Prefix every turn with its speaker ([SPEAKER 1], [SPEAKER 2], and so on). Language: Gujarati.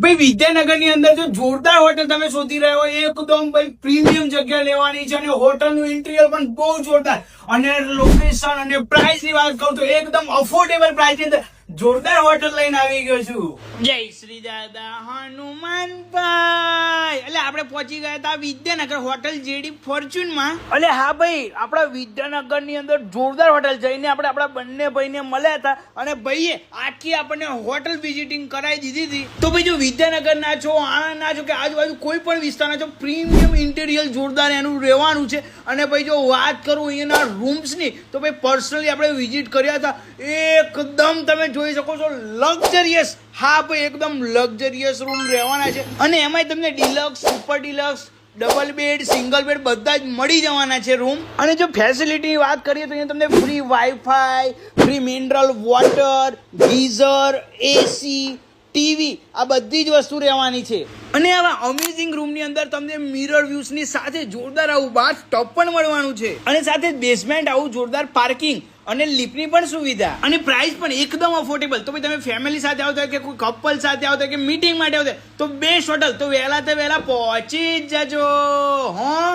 [SPEAKER 1] ભાઈ વિદ્યાનગર ની અંદર જો જોરદાર હોટલ તમે શોધી રહ્યા હોય, એકદમ ભાઈ પ્રીમિયમ જગ્યા લેવાની છે અને હોટલ નું ઇન્ટિરિયર પણ બહુ જોરદાર અને લોકેશન અને પ્રાઇસ ની વાત કરું તો એકદમ અફોર્ડેબલ પ્રાઇસ ની અંદર જોરદાર હોટલ લઈને આવી ગયો છું. જય શ્રી દાદા હનુમાનભાઈ. એટલે આપણે પહોંચી ગયા હતા વિદ્યાનગર હોટલ જેડી ફોર્ચ્યુન માં. એટલે હા ભાઈ, આપણા વિદ્યાનગર ની અંદર જોરદાર હોટલ જઈને આપણે આપણા બંને ભાઈને મળ્યા હતા અને ભાઈએ આખી આપણને હોટલ વિઝિટિંગ કરાવી દીધી હતી. તો ભાઈ જો વિદ્યાનગર ના છો, આણંદ ના છો કે આજુબાજુ કોઈ પણ વિસ્તારના છો, પ્રીમિયમ ઇન્ટિરિયર જોરદાર એનું રહેવાનું છે. અને ભાઈ જો વાત કરું અહીંયાના રૂમ્સ ની તો ભાઈ પર્સનલી આપણે વિઝિટ કર્યા હતા. એકદમ તમે જોઈ શકો છો લક્ઝરિયસ. હા ભાઈ, એકદમ લક્ઝરિયસ રૂમ રહેવાના છે અને એમાંય તમને deluxe, super deluxe, double bed, single bed બધા જ મળી જવાના છે રૂમ. અને જો ફેસિલિટીની વાત કરીએ તો અહીંયા તમને free wifi, free mineral water, geyser, AC, TV આ બધી જ વસ્તુ રહેવાની છે. અને આવા અમેઝિંગ રૂમ ની અંદર તમને મિરર વ્યૂઝ ની સાથે જોરદાર આવું બાથ ટબ પણ મળવાનું છે અને સાથે બેઝમેન્ટ આવું જોરદાર પાર્કિંગ અને લિફ્ટની પણ સુવિધા અને પ્રાઇસ પણ એકદમ અફોર્ડેબલ. તો ભાઈ તમે ફેમિલી સાથે આવતા હોય કે કોઈ કપલ સાથે આવતા હોય કે મીટિંગ માટે આવતા હોય તો બેસ્ટ હોટલ. તો વહેલા પહોંચી જ જજો. હા.